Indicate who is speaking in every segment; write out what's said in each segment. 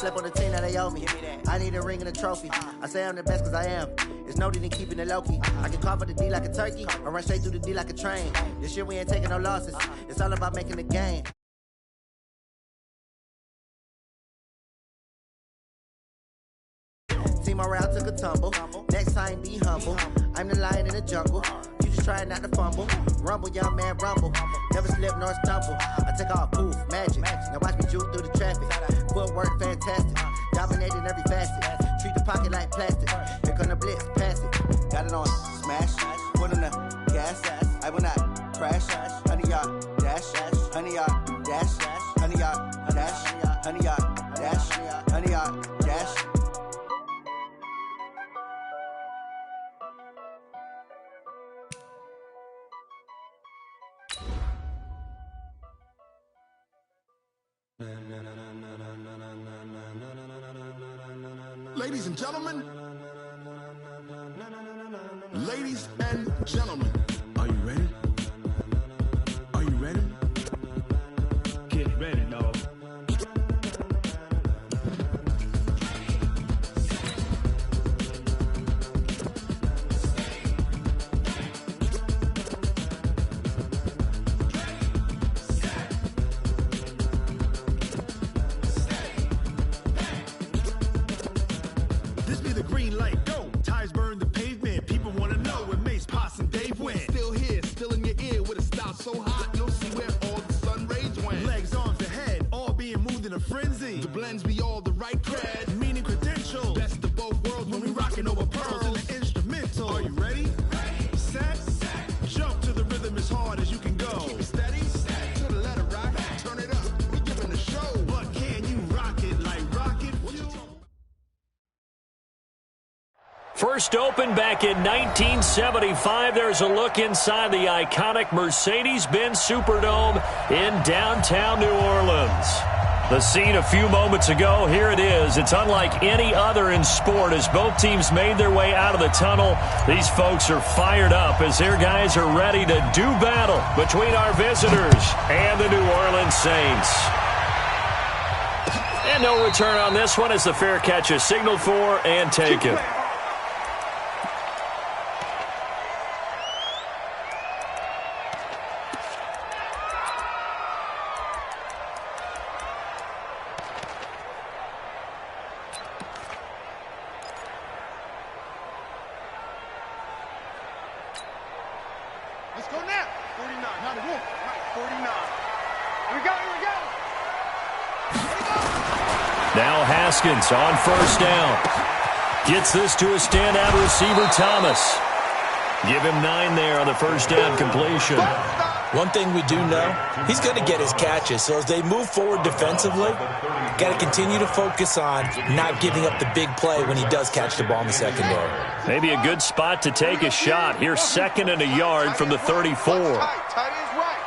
Speaker 1: slept on the team, now they owe me. I need a ring and a trophy. I say I'm the best cause I am. It's no need in keeping it low-key. I can carve for the D like a turkey, or run straight through the D like a train. This year we ain't taking no losses. It's all about making the game. Team morale took a tumble. Next time be humble. I'm the lion in the jungle. You just trying not to fumble. Rumble, young man, rumble. Never slip nor stumble. I take off, poof, magic. Now watch me juke through the traffic. Footwork fantastic. Dominating every facet. Treat the pocket like plastic. Here come the blitz, pass it. Got it on smash. Put on the gas. I will not crash. Honey yard dash. Honey yard dash. Honey yard dash. Honey yard dash. Honey yard dash.
Speaker 2: Ladies and gentlemen, ladies and gentlemen, are you ready? Are you ready? Get ready, dog.
Speaker 3: So hot, you'll see where all the sun rays went. Legs, arms, the head, all being moved in a frenzy. The blends be all the right cred, meaning credentials. Best of both worlds when we rockin' over pearls in the instrumental. Are you ready? Ready. Set. Jump to the rhythm as hard as you can go. Keep it steady. To the letter rock. Turn it up. We giving the show. But can you rock it like rocket fuel?
Speaker 4: First opened back in 1975. There's a look inside the iconic Mercedes-Benz Superdome in downtown New Orleans. The scene a few moments ago, here it is. It's unlike any other in sport as both teams made their way out of the tunnel. These folks are fired up as their guys are ready to do battle between our visitors and the New Orleans Saints. And no return on this one as the fair catch is signaled for and taken.
Speaker 3: Let's go now. 49. Now the room. 49. Here we go. Here we go.
Speaker 4: Now Haskins on first down. Gets this to a standout receiver, Thomas. Give him 9 there on the first down completion.
Speaker 5: One thing we do know, he's going to get his catches. So as they move forward defensively, got to continue to focus on not giving up the big play when he does catch the ball in the secondary.
Speaker 4: Maybe a good spot to take a shot. Here's 2nd and a yard from the 34.
Speaker 3: Tight is right.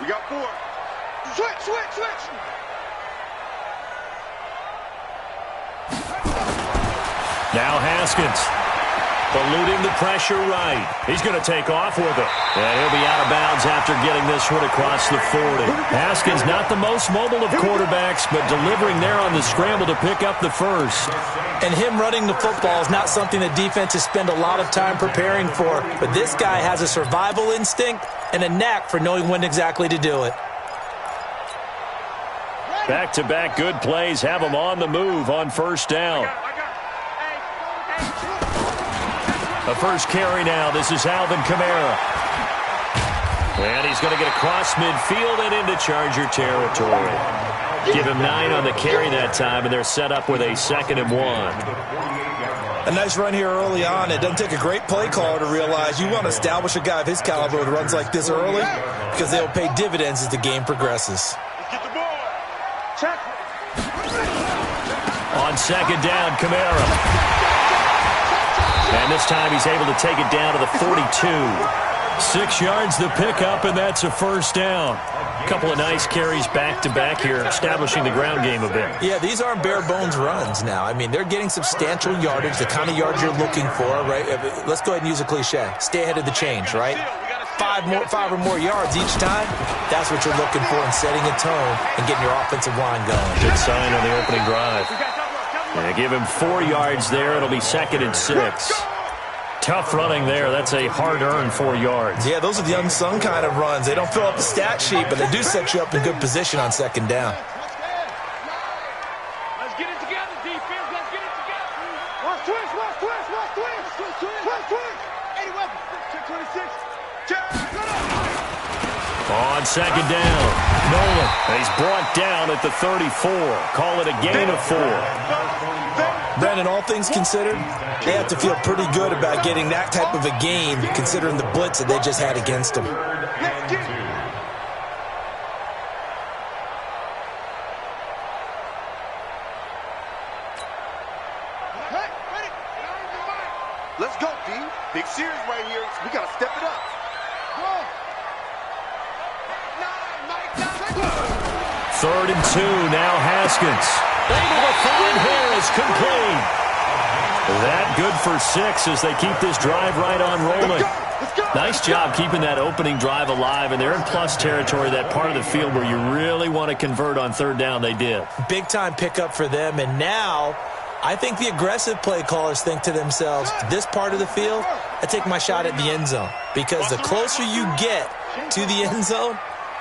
Speaker 3: We got 4. Switch.
Speaker 4: Now Haskins. Eluding the pressure right. He's going to take off with it. And he'll be out of bounds after getting this one across the 40. Haskins not the most mobile of quarterbacks, but delivering there on the scramble to pick up the first.
Speaker 5: And him running the football is not something the defenses spend a lot of time preparing for. But this guy has a survival instinct and a knack for knowing when exactly to do it.
Speaker 4: Back-to-back good plays have him on the move on first down. The first carry now. This is Alvin Kamara. And he's going to get across midfield and into Charger territory. Give him 9 on the carry that time, and they're set up with a 2nd and 1.
Speaker 5: A nice run here early on. It doesn't take a great play caller to realize you want to establish a guy of his caliber who runs like this early because they'll pay dividends as the game progresses.
Speaker 3: Get the ball. Check.
Speaker 4: On 2nd down, Kamara. And this time he's able to take it down to the 42. 6 yards the pickup, and that's a first down. A couple of nice carries back-to-back here, establishing the ground game a bit.
Speaker 5: Yeah, these aren't bare-bones runs now. I mean, they're getting substantial yardage, the kind of yards you're looking for, right? Let's go ahead and use a cliche. Stay ahead of the change, right? five or more yards each time, that's what you're looking for in setting a tone and getting your offensive line going.
Speaker 4: Good sign on the opening drive. And give him 4 yards there. It'll be 2nd and 6. Tough running there. That's a hard-earned 4 yards.
Speaker 5: Yeah, those are the unsung kind of runs. They don't fill up the stat sheet, but they do set you up in good position on 2nd down.
Speaker 6: Let's get it together, defense. Let's get it together. Watch twist. Twist. 80 weapons. Check 26. Check.
Speaker 4: On 2nd down, Nolan. He's brought down at the 34. Call it a gain of 4.
Speaker 5: Brandon, all things considered, they have to feel pretty good about getting that type of a gain, considering the blitz that they just had against them.
Speaker 3: Let's go, D. Big series right here. We got to step it up. Go.
Speaker 4: 3rd and 2, now Haskins. Able to find Harris, complete. That good for 6 as they keep this drive right on rolling. Nice job keeping that opening drive alive, and they're in plus territory, that part of the field where you really want to convert on 3rd down. They did.
Speaker 5: Big-time pickup for them, and now I think the aggressive play callers think to themselves, this part of the field, I take my shot at the end zone, because the closer you get to the end zone,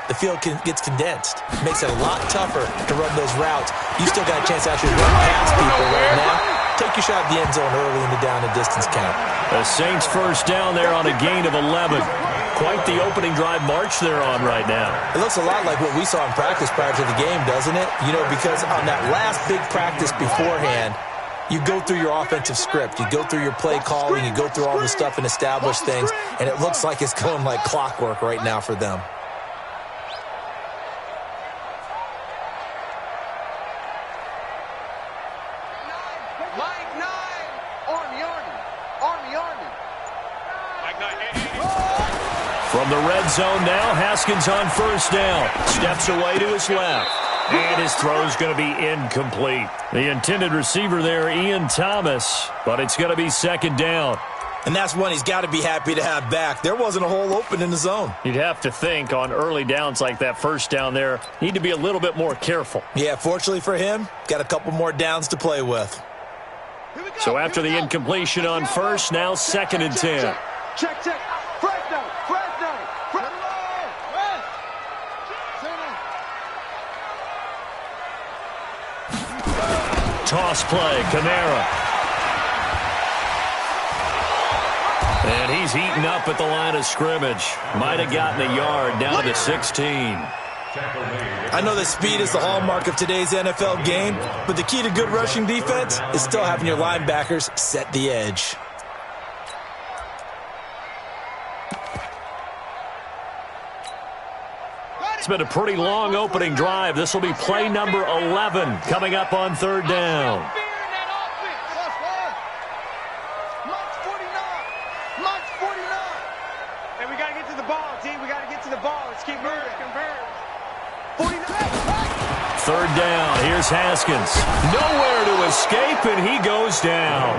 Speaker 5: the field gets condensed. It makes it a lot tougher to run those routes. You still got a chance to actually run past people right now. Take your shot at the end zone early in the down and distance count.
Speaker 4: The Saints 1st down there on a gain of 11. Quite the opening drive march they're on right now.
Speaker 5: It looks a lot like what we saw in practice prior to the game, doesn't it? You know, because on that last big practice beforehand, you go through your offensive script. You go through your play calling. You go through all the stuff and establish things. And it looks like it's going like clockwork right now for them.
Speaker 4: From the red zone now, Haskins on 1st down. Steps away to his left. And his throw's going to be incomplete. The intended receiver there, Ian Thomas. But it's going to be 2nd down.
Speaker 5: And that's one he's got to be happy to have back. There wasn't a hole open in the zone.
Speaker 4: You'd have to think on early downs like that 1st down there, need to be a little bit more careful.
Speaker 5: Yeah, fortunately for him, got a couple more downs to play with.
Speaker 4: So after the incompletion on 1st, now 2nd and 10.
Speaker 6: Check. Fresno.
Speaker 4: Toss play, Kamara. And he's eaten up at the line of scrimmage. Might have gotten a yard down to the 16.
Speaker 5: I know that speed is the hallmark of today's NFL game, but the key to good rushing defense is still having your linebackers set the edge.
Speaker 4: It's been a pretty long opening drive. This will be play number 11 coming up on 3rd down.
Speaker 6: And we got to get to the ball, team. We got to get to the ball. Let's keep moving.
Speaker 4: 3rd down. Here's Haskins. Nowhere to escape, and he goes down.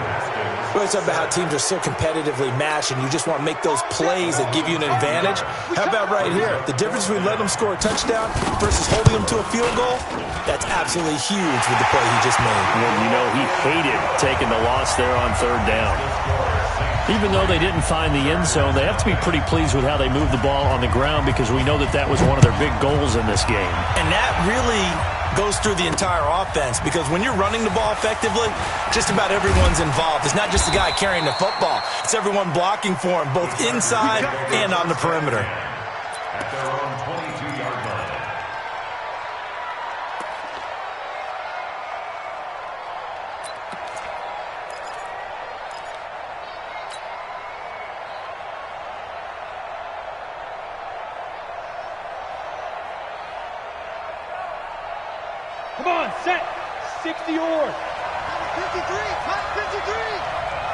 Speaker 5: We always talk about how teams are so competitively matched, and you just want to make those plays that give you an advantage. How about right here? The difference between letting them score a touchdown versus holding them to a field goal, that's absolutely huge with the play he just made.
Speaker 4: Well, you know, he hated taking the loss there on 3rd down. Even though they didn't find the end zone, they have to be pretty pleased with how they moved the ball on the ground, because we know that that was one of their big goals in this game.
Speaker 5: And that really goes through the entire offense, because when you're running the ball effectively, just about everyone's involved. It's not just the guy carrying the football. It's everyone blocking for him, both inside and on the perimeter.
Speaker 7: At their own 22-yard line.
Speaker 6: Come on, set. 60 or. 53.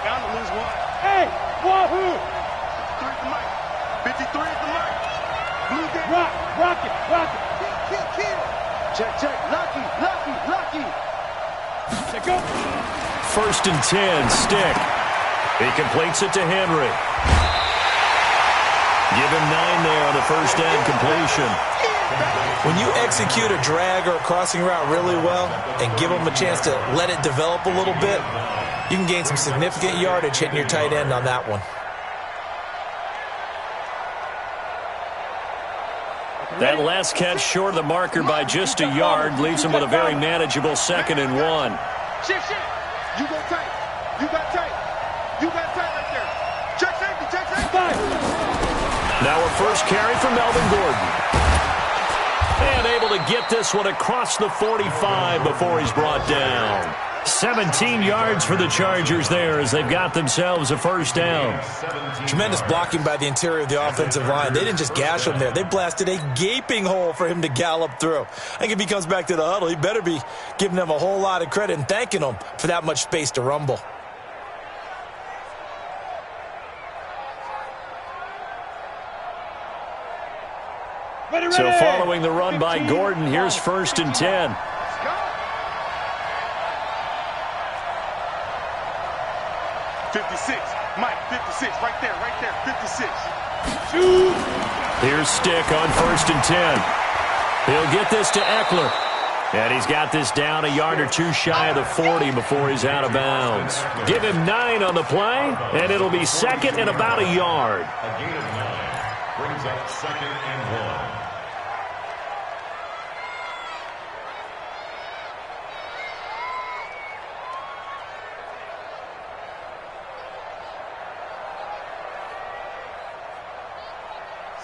Speaker 6: Bound to lose one. Hey, wahoo. 53 at the mic. 53 at the mic. Blue game. Rock it. Kill. Check. Lucky. Check go.
Speaker 4: 1st and 10, Stick. He completes it to Henry. Give him 9 there on the first down completion.
Speaker 5: When you execute a drag or a crossing route really well and give them a chance to let it develop a little bit, you can gain some significant yardage hitting your tight end on that one.
Speaker 4: That last catch short of the marker by just a yard leaves him with a very manageable 2nd and 1.
Speaker 6: Shift. You go tight. You got tight. You got tight right there. Check safety. Check safety.
Speaker 4: Now a first carry for Melvin Gordon. And able to get this one across the 45 before he's brought down. 17 yards for the Chargers there as they've got themselves a first down.
Speaker 5: Tremendous blocking by the interior of the offensive line. They didn't just gash him there. They blasted a gaping hole for him to gallop through. I think if he comes back to the huddle, he better be giving them a whole lot of credit and thanking them for that much space to rumble.
Speaker 4: So following the run by Gordon, here's 1st and 10.
Speaker 6: 56, Mike, 56, right there, 56.
Speaker 4: Here's Stick on 1st and 10. He'll get this to Eckler. And he's got this down a yard or two shy of the 40 before he's out of bounds. Give him 9 on the play, and it'll be 2nd and about a yard.
Speaker 7: A gain of 9 brings up 2nd and 1.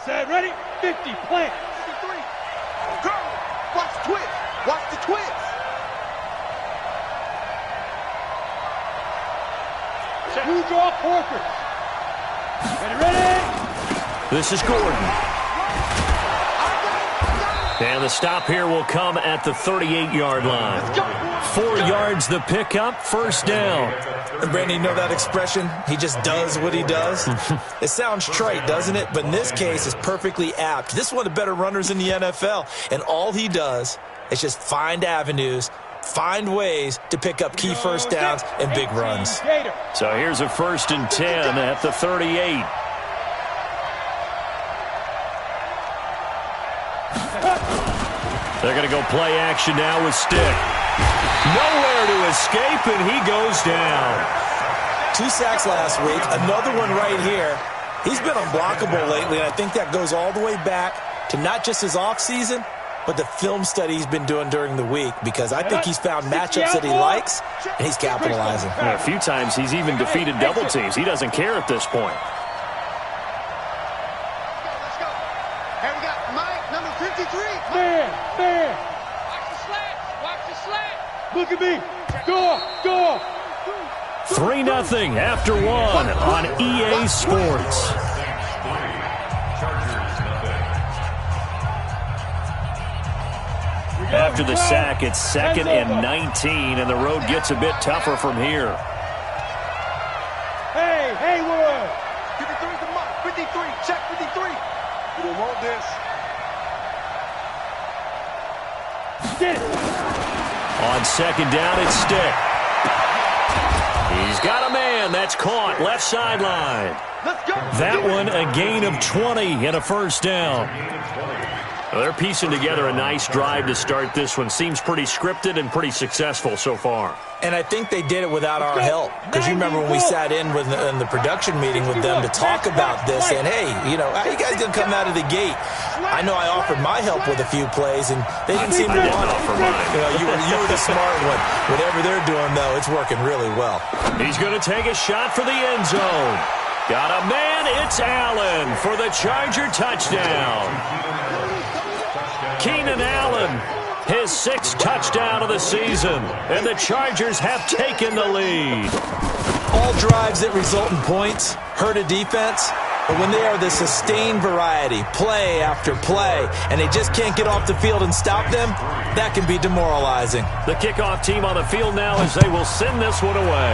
Speaker 3: Set, ready, 50, plant.
Speaker 6: 53. Go. Watch the twist. Watch the twist.
Speaker 3: Two draw Porkers. Ready?
Speaker 4: This is Gordon. And the stop here will come at the 38-yard line. 4 yards the pickup, first down.
Speaker 5: And Brandon, you know that expression? He just does what he does. It sounds trite, doesn't it? But in this case, it's perfectly apt. This is one of the better runners in the NFL. And all he does is just find avenues, find ways to pick up key first downs and big runs.
Speaker 4: So here's a 1st and 10 at the 38. They're going to go play action now with Stick. Nowhere to escape, and he goes down.
Speaker 5: 2 sacks last week, another one right here. He's been unblockable lately, and I think that goes all the way back to not just his offseason, but the film study he's been doing during the week, because I think he's found matchups that he likes, and he's capitalizing.
Speaker 4: A few times he's even defeated double teams. He doesn't care at this point.
Speaker 6: Let's go. Here we got Mike, number 53.
Speaker 3: Man.
Speaker 6: Watch the slant. Watch the slant.
Speaker 3: Look at me. Go.
Speaker 4: 3-0 after 1 on EA Sports. After the sack, it's 2nd and 19, and the road gets a bit tougher from here.
Speaker 3: Hey, Haywood.
Speaker 6: 53 to Mike. 53. Check 53. You don't want this.
Speaker 3: Get it.
Speaker 4: On 2nd down, it's Stick. He's got a man. That's caught. Left sideline.
Speaker 6: Let's go.
Speaker 4: That one a gain of 20 and a first down. Well, they're piecing together a nice drive to start this one. Seems pretty scripted and pretty successful so far.
Speaker 5: And I think they did it without our help. Because you remember when we sat in the production meeting with them to talk about this, and hey, you know, how you guys going to come out of the gate? I know I offered my help with a few plays, and they didn't seem to want it. You were the smart one. Whatever they're doing, though, it's working really well.
Speaker 4: He's going to take a shot for the end zone. Got a man. It's Allen for the Charger touchdown. Keenan Allen, his 6th touchdown of the season, and the Chargers have taken the lead.
Speaker 5: All drives that result in points hurt a defense, but when they are the sustained variety, play after play, and they just can't get off the field and stop them, that can be demoralizing.
Speaker 4: The kickoff team on the field now as they will send this one away.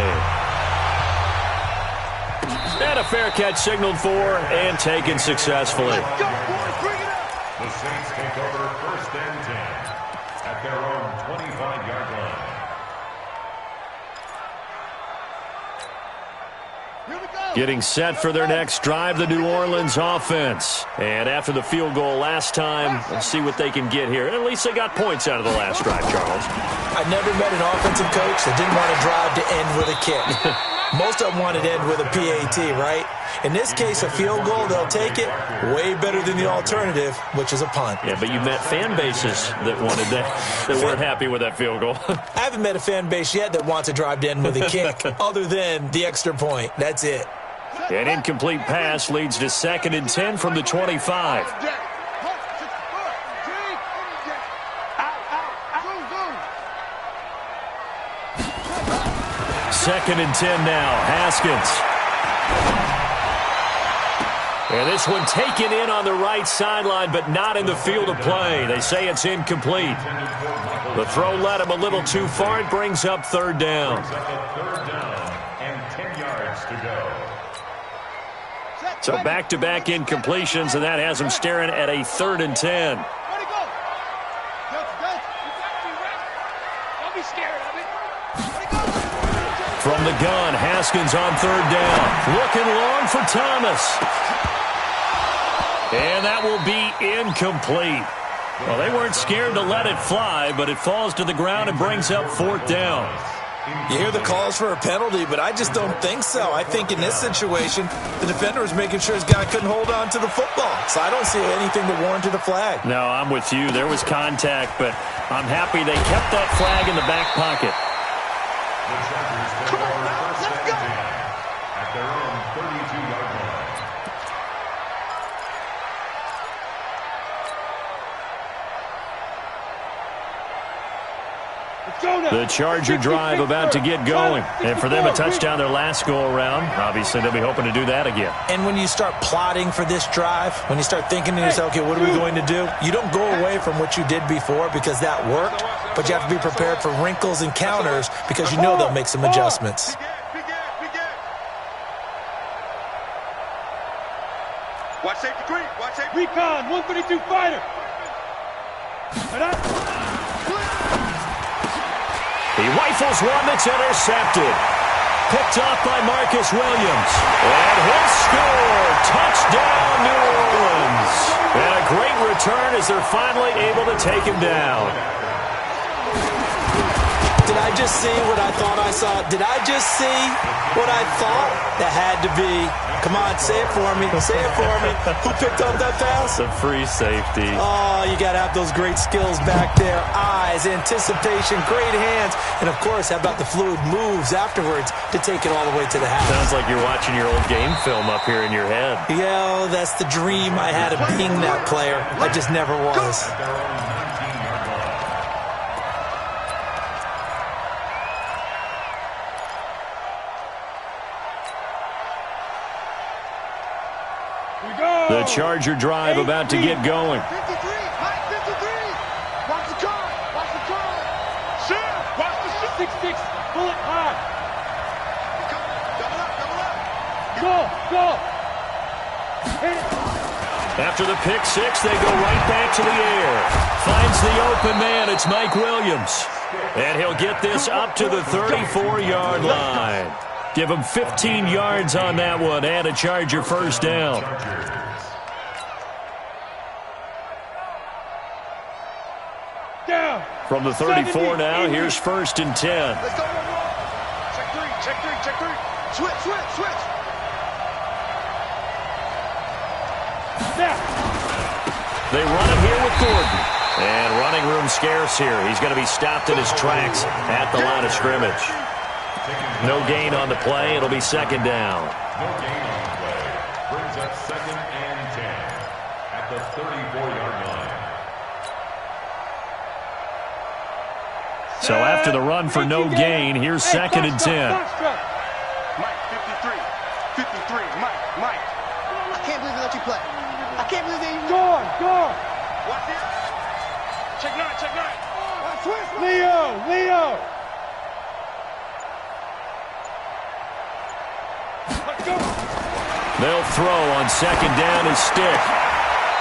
Speaker 4: And a fair catch signaled for and taken successfully.
Speaker 7: The Saints take over 1st and 10 at their own 25-yard line.
Speaker 6: Here we go.
Speaker 4: Getting set for their next drive, the New Orleans offense. And after the field goal last time, let's see what they can get here. At least they got points out of the last drive, Charles.
Speaker 5: I never met an offensive coach that didn't want to drive to end with a kick. Most of them wanted to end with a PAT, right? In this case, a field goal, they'll take it. Way better than the alternative, which is a punt.
Speaker 4: Yeah, but you met fan bases that wanted that weren't happy with that field goal.
Speaker 5: I haven't met a fan base yet that wants to drive to end with a kick other than the extra point. That's it.
Speaker 4: An incomplete pass leads to 2nd and 10 from the 25. 2nd and 10 now. Haskins. And this one taken in on the right sideline, but not in the field of play. They say it's incomplete. The throw led him a little too far. It brings up 3rd down.
Speaker 7: 3rd down and 10 yards to go.
Speaker 4: So back-to-back incompletions, and that has him staring at a 3rd and 10. From the gun, Haskins on 3rd down. Looking long for Thomas. And that will be incomplete. Well, they weren't scared to let it fly, but it falls to the ground and brings up 4th down.
Speaker 5: You hear the calls for a penalty, but I just don't think so. I think in this situation, the defender was making sure his guy couldn't hold on to the football. So I don't see anything that warranted a flag.
Speaker 4: No, I'm with you. There was contact, but I'm happy they kept that flag in the back pocket.
Speaker 7: Come on, let's go! At their own 32-yard line.
Speaker 4: The Charger drive about to get going. And for them, a touchdown their last go-around. Obviously, they'll be hoping to do that again.
Speaker 5: And when you start plotting for this drive, when you start thinking to yourself, okay, what are we going to do? You don't go away from what you did before because that worked, but you have to be prepared for wrinkles and counters because you know they'll make some adjustments.
Speaker 6: Watch safety green. Watch safety.
Speaker 8: Recon, 132 fighter.
Speaker 4: He rifles one that's intercepted. Picked off by Marcus Williams. And he'll score. Touchdown, New Orleans. And a great return as they're finally able to take him down.
Speaker 5: Did I just see what I thought I saw? Did I just see what I thought? That had to be. Come on, say it for me. Say it for me. Who picked up that pass?
Speaker 4: The free safety.
Speaker 5: Oh, you got to have those great skills back there. Eyes, anticipation, great hands. And, of course, how about the fluid moves afterwards to take it all the way to the house?
Speaker 4: Sounds like you're watching your old game film up here in your head.
Speaker 5: Yeah, that's the dream I had of being that player. I just never was.
Speaker 4: The Charger drive about to get going.
Speaker 6: 53, Mike, 53. Watch the car. Watch the car. Shit. Watch the shit.
Speaker 8: 6-6, pull it high.
Speaker 6: Double up, double up.
Speaker 8: Go. Hit it.
Speaker 4: After the pick six, they go right back to the air. Finds the open man. It's Mike Williams. And he'll get this up to the 34-yard line. Give him 15 yards on that one and a Charger 1st down.
Speaker 8: Down.
Speaker 4: From the 34 now, here's 1st and 10.
Speaker 6: Let's go. Check three. Switch.
Speaker 8: Now.
Speaker 4: They run him here with Gordon. And running room scarce here. He's going to be stopped in his tracks at the line of scrimmage. No gain on the play. It'll be 2nd down.
Speaker 7: No gain on the play. Brings up 2nd and 10 at the 34-yard line.
Speaker 4: So after the run for no gain, here's 2nd and 10.
Speaker 6: Mike, 53. Mike. I can't believe they let you play. I can't believe they even...
Speaker 8: Go.
Speaker 6: Watch this. Check nine. Switch.
Speaker 8: Leo. Let's go.
Speaker 4: They'll throw on 2nd down and stick.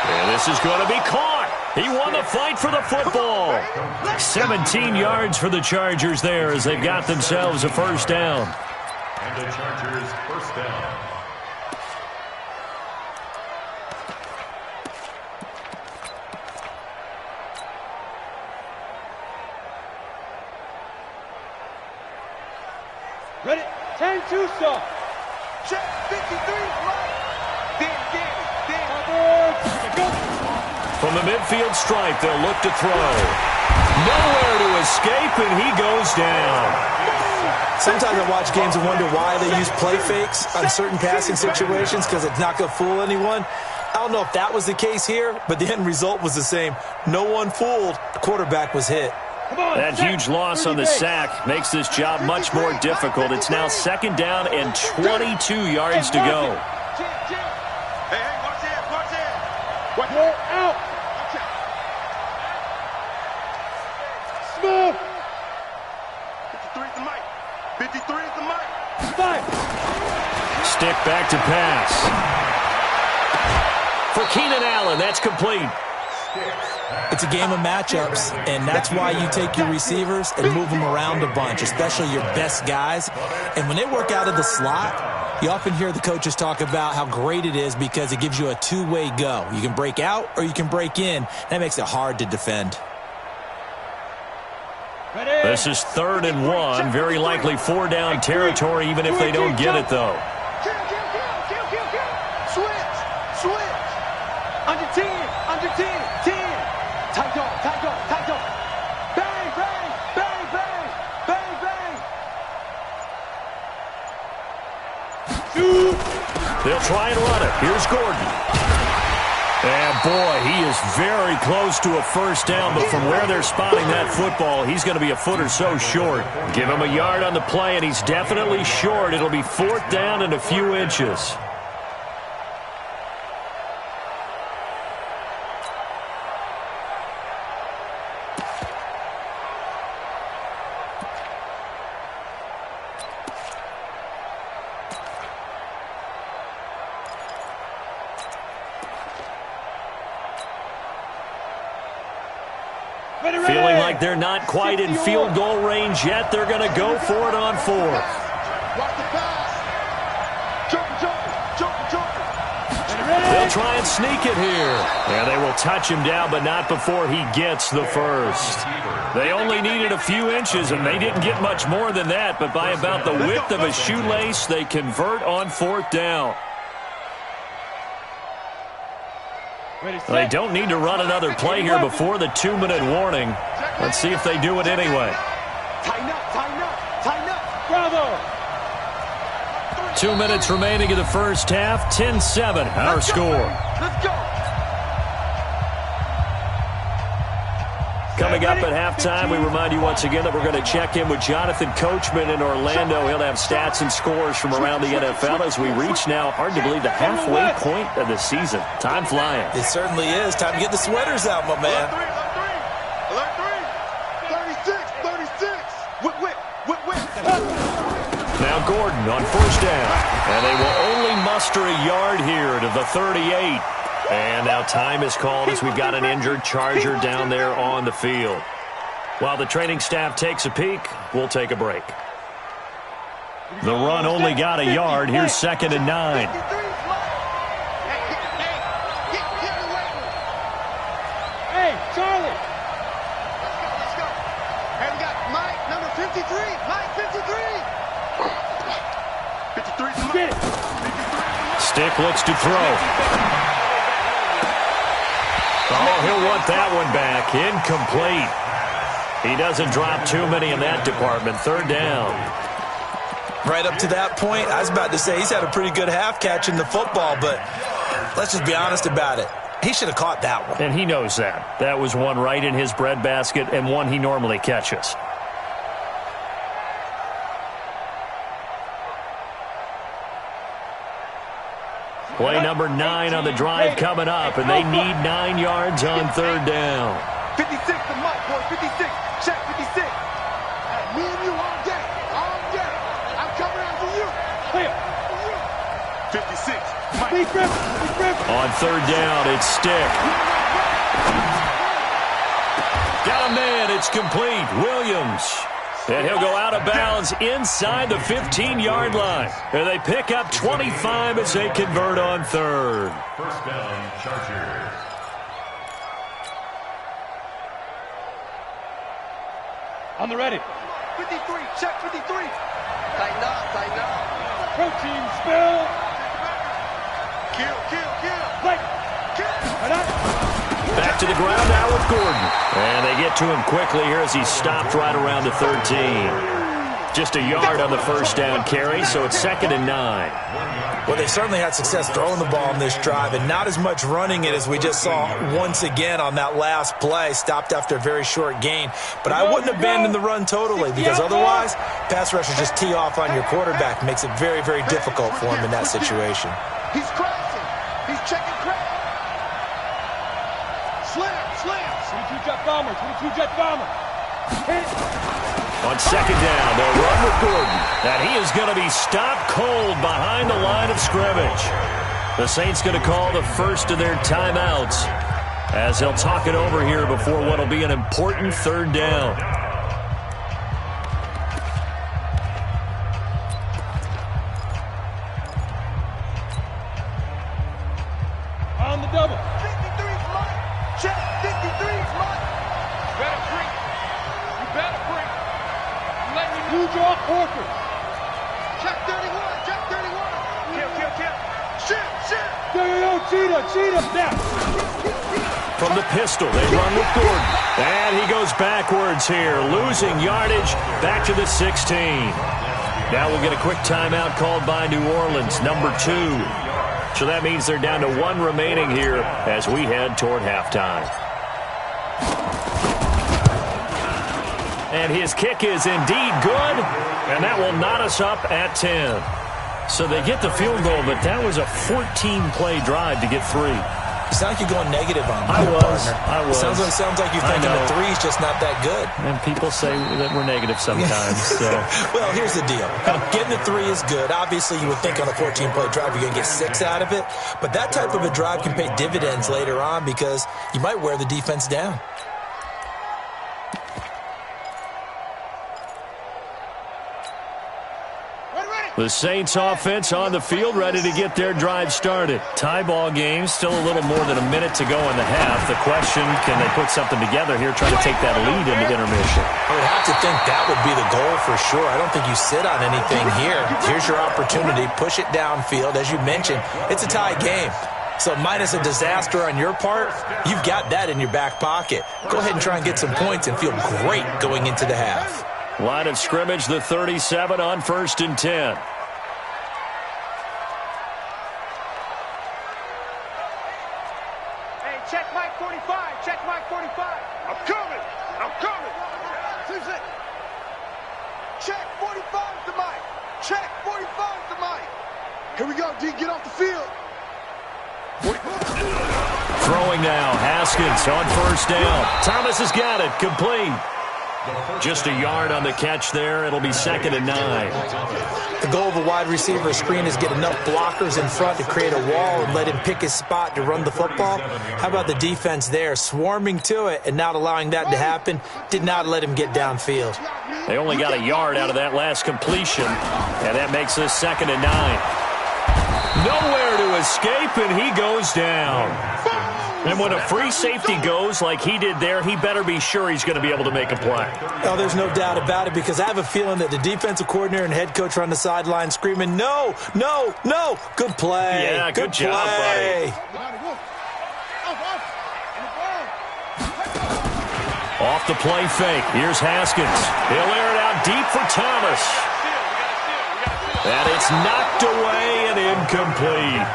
Speaker 4: And this is going to be caught. He won the fight for the football. 17 yards for the Chargers there as they've got themselves a 1st down.
Speaker 7: And the Chargers 1st down.
Speaker 8: Ready? 10-2 stop.
Speaker 6: Check 53, right.
Speaker 4: From the midfield stripe, they'll look to throw. Nowhere to escape, and he goes down.
Speaker 5: Sometimes I watch games and wonder why they use play fakes on certain passing situations because it's not going to fool anyone. I don't know if that was the case here, but the end result was the same. No one fooled. The quarterback was hit.
Speaker 4: That huge loss on the sack makes this job much more difficult. It's now 2nd down and 22 yards to go.
Speaker 6: Hey, watch it, watch it. Watch
Speaker 8: Go out. Smooth.
Speaker 6: 53 is the mic. 53 is the mic.
Speaker 8: Five.
Speaker 4: Stick back to pass. For Keenan Allen, that's complete.
Speaker 5: It's a game of matchups, and that's why you take your receivers and move them around a bunch, especially your best guys. And when they work out of the slot, you often hear the coaches talk about how great it is because it gives you a two-way go. You can break out or you can break in. That makes it hard to defend.
Speaker 4: This is 3rd and 1. Very likely 4-down territory, even if they don't get it, though.
Speaker 6: Switch. Under 10, under 10, 10. Tight dog. Bang, bang, bang, bang, bang, bang.
Speaker 4: They'll try and run it. Here's Gordon. And, boy, he is very close to a 1st down, but from where they're spotting that football, he's going to be a foot or so short. Give him a yard on the play, and he's definitely short. It'll be 4th down and a few inches. Feeling like they're not quite in field goal range yet, they're going to go for it on 4th.
Speaker 6: Watch the pass. Jump.
Speaker 4: They'll try and sneak it here. And they will touch him down, but not before he gets the 1st. They only needed a few inches, and they didn't get much more than that, but by about the width of a shoelace, they convert on 4th down. They don't need to run another play here before the 2-minute warning. Let's see if they do it anyway.
Speaker 6: Tighten up.
Speaker 8: Bravo.
Speaker 4: 2 minutes remaining in the first half. 10-7, our score.
Speaker 6: Let's go.
Speaker 4: Coming up at halftime, we remind you once again that we're going to check in with Jonathan Coachman in Orlando. He'll have stats and scores from around the NFL as we reach now, hard to believe, the halfway point of the season. Time flying.
Speaker 5: It certainly is. Time to get the sweaters out, my man.
Speaker 6: Alert 36. Whip.
Speaker 4: Now Gordon on 1st down. And they will only muster a yard here to the 38. And now time is called as we've got an injured Charger down there on the field. While the training staff takes a peek, we'll take a break. The run only got a yard. Here's 2nd and 9.
Speaker 8: Hey, Charlie.
Speaker 6: Let's go. Hey, we got Mike, number 53. Mike, 53. 53's
Speaker 8: Get it.
Speaker 4: Stick looks to throw. Oh, he'll want that one back. Incomplete. He doesn't drop too many in that department. 3rd down.
Speaker 5: Right up to that point, I was about to say he's had a pretty good half catching the football, but let's just be honest about it. He should have caught that one.
Speaker 4: And he knows that. That was one right in his breadbasket and one he normally catches. Play number 9 on the drive coming up, and they need 9 yards on 3rd down.
Speaker 6: 56, the mic, boy, 56. Check 56. Me and you all day. I'm coming after you.
Speaker 8: Clear.
Speaker 6: 56. Mike.
Speaker 8: Big grip.
Speaker 4: On 3rd down, it's Stick. Got a man, it's complete. Williams. And he'll go out of bounds inside the 15-yard line. And they pick up 25 as they convert on 3rd.
Speaker 7: 1st down, Chargers.
Speaker 8: On the ready.
Speaker 6: 53, check 53. Tighten up, tighten up.
Speaker 8: Protein spill.
Speaker 6: Kill, kill, kill.
Speaker 8: Like.
Speaker 4: Back to the ground now with Gordon. And they get to him quickly here as he's stopped right around the 13. Just a yard on the first down carry, so it's 2nd and 9.
Speaker 5: Well, they certainly had success throwing the ball in this drive, and not as much running it as we just saw once again on that last play. Stopped after a very short gain. But I wouldn't abandon the run totally, because otherwise, pass rushers just tee off on your quarterback. Makes it very, very difficult for him in that situation.
Speaker 6: He's crashing. He's checking crash. Slam.
Speaker 8: 22 jet bomber. 22 jet bomber.
Speaker 4: On 2nd down, they'll run with Gordon. And he is going to be stopped cold behind the line of scrimmage. The Saints going to call the first of their timeouts as they'll talk it over here before what will be an important 3rd down.
Speaker 8: On the double.
Speaker 6: 53's Mike. Check. 53's Mike. Better free. You better free.
Speaker 8: You draw Porter.
Speaker 6: Check 31. Check 31. Kill. Shit.
Speaker 8: Cheetah. Now.
Speaker 4: From the pistol, they run with Gordon. And he goes backwards here, losing yardage back to the 16. Now we'll get a quick timeout called by New Orleans, number 2. So that means they're down to 1 remaining here as we head toward halftime. And his kick is indeed good, and that will knot us up at 10. So they get the field goal, but that was a 14-play drive to get 3.
Speaker 5: You sound like you're going negative on me.
Speaker 4: I was.
Speaker 5: Sounds like you're thinking the 3's just not that good.
Speaker 4: And people say that we're negative sometimes. So.
Speaker 5: Well, here's the deal. Getting the 3 is good. Obviously, you would think on a 14-play drive you're going to get 6 out of it. But that type of a drive can pay dividends later on because you might wear the defense down.
Speaker 4: The Saints offense on the field, ready to get their drive started. Tie ball game, still a little more than a minute to go in the half. The question, can they put something together here, try to take that lead into intermission?
Speaker 5: I would have to think that would be the goal for sure. I don't think you sit on anything here. Here's your opportunity. Push it downfield. As you mentioned, it's a tie game. So minus a disaster on your part, you've got that in your back pocket. Go ahead and try and get some points and feel great going into the half.
Speaker 4: Line of scrimmage, the 37 on 1st and 10.
Speaker 6: Hey, check Mike 45. Check Mike 45. I'm coming. Check 45 to Mike. Check 45 to Mike. Here we go, D. Get off the field.
Speaker 4: Throwing now, Haskins on 1st down. Thomas has got it, complete. Just a yard on the catch there. It'll be 2nd and 9.
Speaker 5: The goal of a wide receiver screen is get enough blockers in front to create a wall and let him pick his spot to run the football. How about the defense there, swarming to it and not allowing that to happen? Did not let him get downfield.
Speaker 4: They only got a yard out of that last completion, and that makes this 2nd and 9. Nowhere to escape, and he goes down. And when a free safety goes like he did there, he better be sure he's going to be able to make a play.
Speaker 5: Oh, there's no doubt about it, because I have a feeling that the defensive coordinator and head coach are on the sideline screaming, no. Good play.
Speaker 4: Yeah, good job, buddy. Off the play fake. Here's Haskins. He'll air it out deep for Thomas. And it's knocked away and incomplete.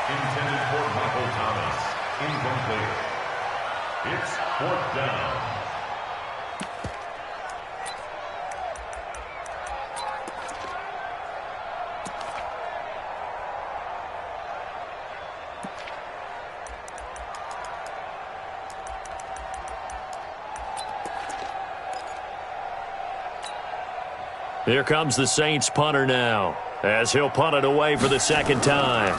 Speaker 7: Intended for Michael Thomas. Incomplete. It's 4th down.
Speaker 4: Here comes the Saints punter now, as he'll punt it away for the 2nd time.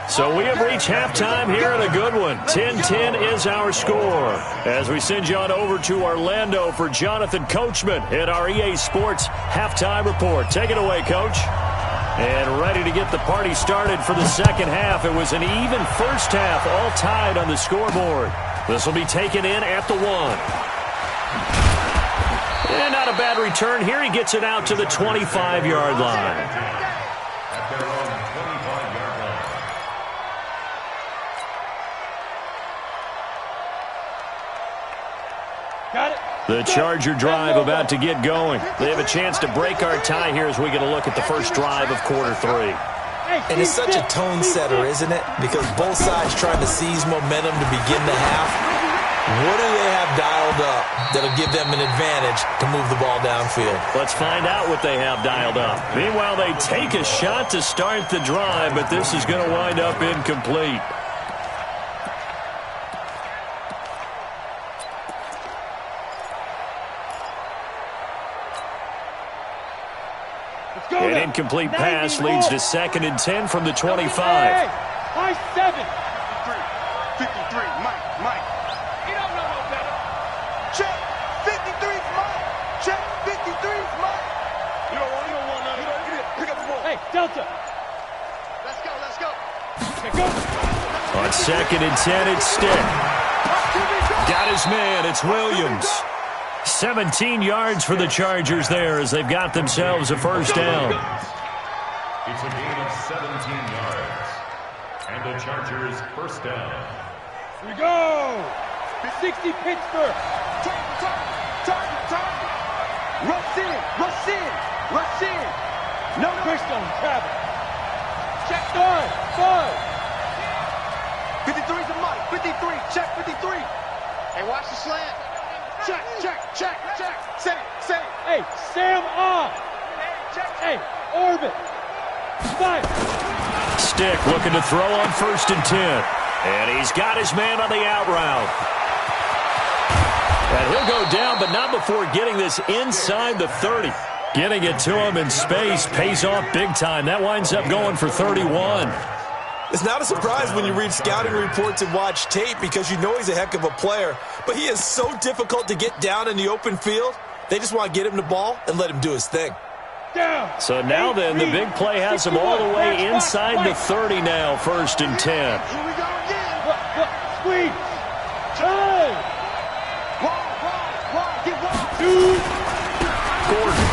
Speaker 4: So we have reached halftime here at a good one. 10-10 is our score. As we send you on over to Orlando for Jonathan Coachman at our EA Sports Halftime Report. Take it away, Coach. And ready to get the party started for the second half. It was an even first half, all tied on the scoreboard. This will be taken in at the 1. And not a bad return here. He gets it out to the 25-yard line.
Speaker 7: At their own 25-yard line.
Speaker 8: Got it.
Speaker 4: The Charger drive about to get going. They have a chance to break our tie here as we get a look at the first drive of quarter 3.
Speaker 5: And it's such a tone setter, isn't it? Because both sides trying to seize momentum to begin the half. What do they have dialed up that'll give them an advantage to move the ball downfield?
Speaker 4: Let's find out what they have dialed up. Meanwhile, they take a shot to start the drive, but this is going to wind up incomplete. An incomplete pass leads to 2nd and 10 from the 25.
Speaker 8: High 7.
Speaker 6: 53, Mike. You don't know no better. Check, 53's Mike. Check, 53's Mike. You don't want none. You don't pick up the ball.
Speaker 8: Hey, Delta.
Speaker 6: Let's go.
Speaker 8: Okay, go.
Speaker 4: On 2nd and 10, it's Stick. Got his man, it's Williams. 17 yards for the Chargers there as they've got themselves a first down.
Speaker 7: It's a gain of 17 yards. And the Chargers first down.
Speaker 8: Here we go. 60 Pittsburgh.
Speaker 6: Time. Rush in.
Speaker 8: No Crystal travel.
Speaker 6: Check.
Speaker 8: 5.
Speaker 6: 53's a Mike. 53. Check 53. Hey, watch the slant. Check. Set it.
Speaker 8: Hey, Sam on. Hey, orbit. 5.
Speaker 4: Stick looking to throw on 1st and 10. And he's got his man on the out route. And he'll go down, but not before getting this inside the 30. Getting it to him in space pays off big time. That winds up going for 31.
Speaker 5: It's not a surprise when you read scouting reports and watch tape because you know he's a heck of a player. But he is so difficult to get down in the open field. They just want to get him the ball and let him do his thing.
Speaker 8: Down.
Speaker 4: So now then, the big play has him all the way inside the 30 now, 1st and 10.
Speaker 6: Here we go again.
Speaker 8: Squeeze. Time.
Speaker 6: Wall. Get wall.
Speaker 8: 2.
Speaker 4: Gordon.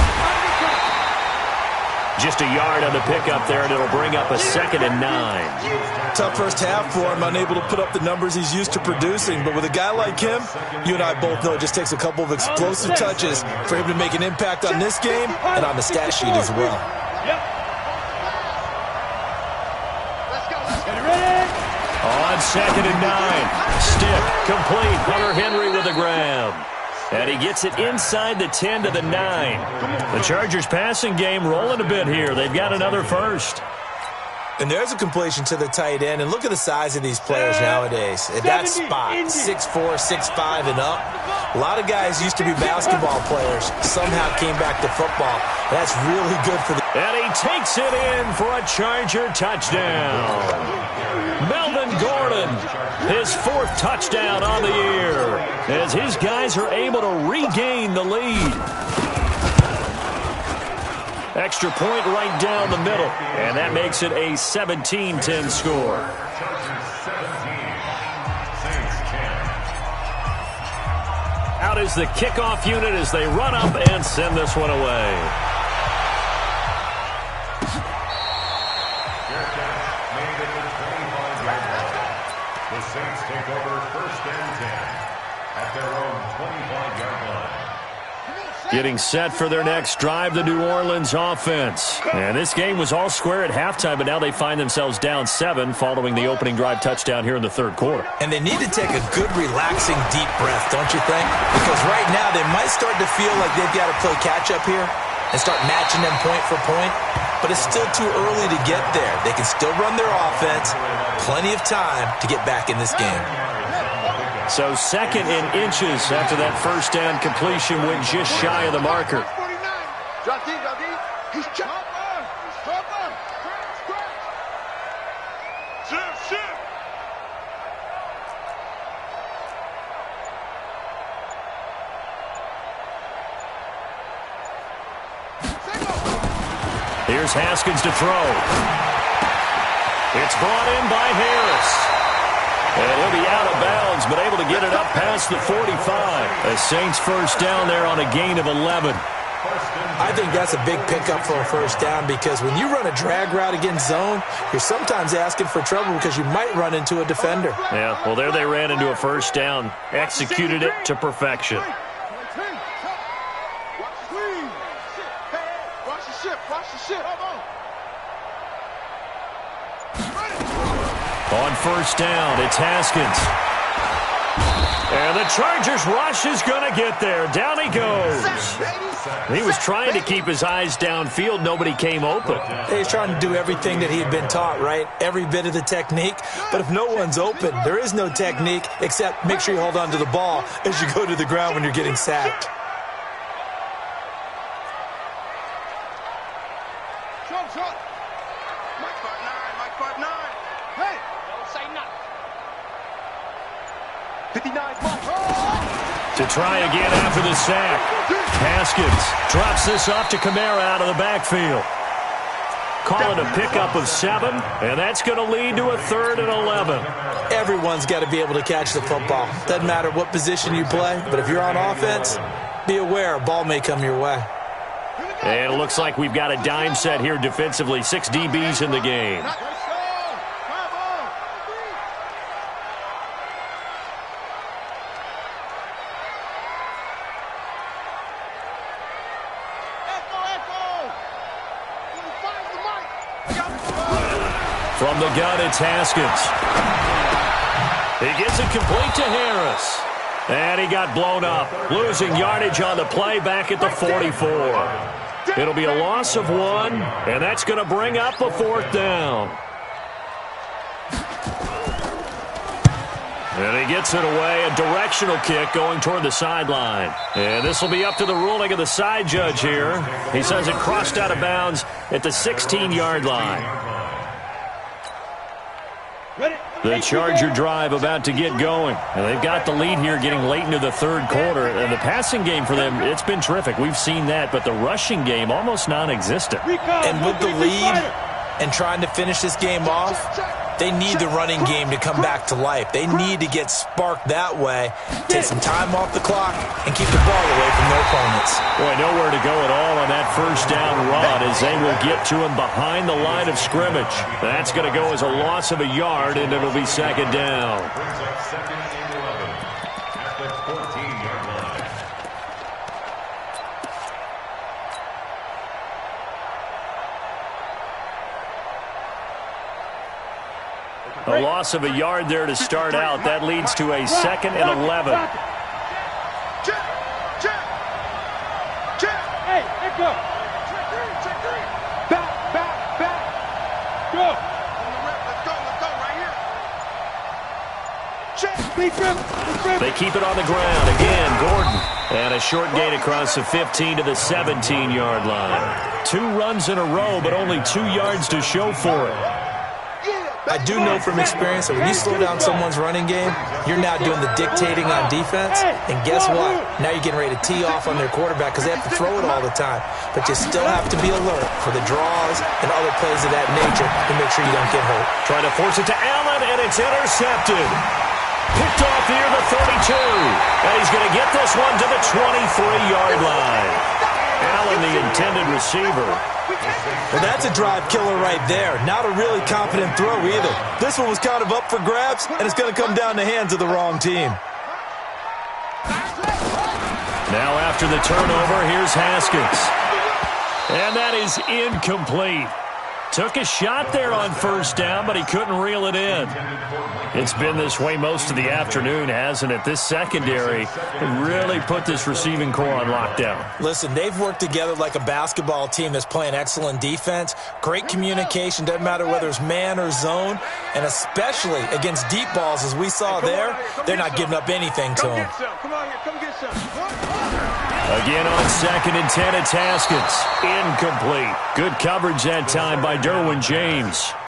Speaker 4: Just a yard on the pickup there, and it'll bring up a 2nd and 9.
Speaker 5: Tough first half for him, unable to put up the numbers he's used to producing. But with a guy like him, you and I both know it just takes a couple of explosive touches for him to make an impact on this game and on the stat sheet as well.
Speaker 8: Yep. Let's go. Get ready.
Speaker 4: On 2nd and 9. Stick, complete. Hunter Henry with a grab. And he gets it inside the 10 to the 9. The Chargers passing game rolling a bit here. They've got another first.
Speaker 5: And there's a completion to the tight end. And look at the size of these players nowadays. At that spot, 6'4", 6'5", and up. A lot of guys used to be basketball players. Somehow came back to football. That's really good for the...
Speaker 4: And he takes it in for a Charger touchdown. Melvin Gordon, his 4th touchdown on the year, as his guys are able to regain the lead. Extra point right down the middle, and that makes it a 17-10 score.
Speaker 7: Chargers 17, Saints 10.
Speaker 4: Out is the kickoff unit as they run up and send this one away.
Speaker 7: The Saints take over 1st and 10 at their own 25-yard line.
Speaker 4: Getting set for their next drive, the New Orleans offense. And this game was all square at halftime, but now they find themselves down 7 following the opening drive touchdown here in the 3rd quarter.
Speaker 5: And they need to take a good, relaxing, deep breath, don't you think? Because right now they might start to feel like they've got to play catch-up here and start matching them point for point. But it's still too early to get there. They can still run their offense. Plenty of time to get back in this game.
Speaker 4: So 2nd in inches after that first down completion went just shy of the marker.
Speaker 6: Drop deep. He's chopped. Shift.
Speaker 4: Here's Haskins to throw. It's brought in by Harris. And he'll be out of bounds, but able to get it up past the 45. A Saints first down there on a gain of 11.
Speaker 5: I think that's a big pickup for a first down because when you run a drag route against zone, you're sometimes asking for trouble because you might run into a defender.
Speaker 4: Yeah, well, there they ran into a first down. Executed it to perfection.
Speaker 6: Watch the ship.
Speaker 4: On first down, it's Haskins. And the Chargers rush is going to get there. Down he goes. He was trying to keep his eyes downfield. Nobody came open.
Speaker 5: He's trying to do everything that he had been taught, right? Every bit of the technique. But if no one's open, there is no technique except make sure you hold on to the ball as you go to the ground when you're getting sacked.
Speaker 6: Shot. Mike 5'9". Hey, don't say nothing. 59
Speaker 4: To try again after the sack. Haskins drops this off to Kamara out of the backfield. Call it a pickup of 7, and that's going to lead to a 3rd and 11.
Speaker 5: Everyone's got to be able to catch the football. Doesn't matter what position you play, but if you're on offense, be aware a ball may come your way.
Speaker 4: And it looks like we've got a dime set here defensively. 6 DBs in the game. From the gun, it's Haskins. He gets it complete to Harris. And he got blown up, losing yardage on the play back at the 44. It'll be a loss of 1, and that's going to bring up a 4th down. And he gets it away, a directional kick going toward the sideline. And this will be up to the ruling of the side judge here. He says it crossed out of bounds at the 16-yard line. The Charger drive about to get going. And they've got the lead here getting late into the 3rd quarter. And the passing game for them, it's been terrific. We've seen that, but the rushing game almost non-existent.
Speaker 5: And with the lead and trying to finish this game off, they need the running game to come back to life. They need to get sparked that way, take some time off the clock, and keep the ball away from their opponents.
Speaker 4: Boy, nowhere to go at all on that first down run as they will get to him behind the line of scrimmage. That's going to go as a loss of a yard, and it'll be 2nd down.
Speaker 7: Brings up 2nd and 11 at the 14-yard line.
Speaker 4: A loss of a yard there to start out. That leads to a 2nd and 11.
Speaker 8: Hey, let go. Back. Go. Let's go right here.
Speaker 4: They keep it on the ground. Again, Gordon. And a short gain across the 15 to the 17-yard line. 2 runs in a row, but only 2 yards to show for it.
Speaker 5: I do know from experience that when you slow down someone's running game, you're now doing the dictating on defense. And guess what? Now you're getting ready to tee off on their quarterback because they have to throw it all the time. But you still have to be alert for the draws and other plays of that nature to make sure you don't get hurt.
Speaker 4: Trying to force it to Allen, and it's intercepted. Picked off near the 32. And he's going to get this one to the 23-yard line. Allen, the intended receiver.
Speaker 5: Well, that's a drive killer right there. Not a really confident throw either. This one was kind of up for grabs, and it's going to come down the hands of the wrong team.
Speaker 4: Now after the turnover, here's Haskins. And that is incomplete. Took a shot there on first down, but he couldn't reel it in. It's been this way most of the afternoon, hasn't it? This secondary really put this receiving core on lockdown.
Speaker 5: Listen, they've worked together like a basketball team that's playing excellent defense. Great communication, doesn't matter whether it's man or zone. And especially against deep balls, as we saw there, they're not giving up anything to them.
Speaker 6: Come on here, come get some.
Speaker 4: Again on 2nd and 10, it's Haskins. Incomplete. Good coverage that time by Derwin James.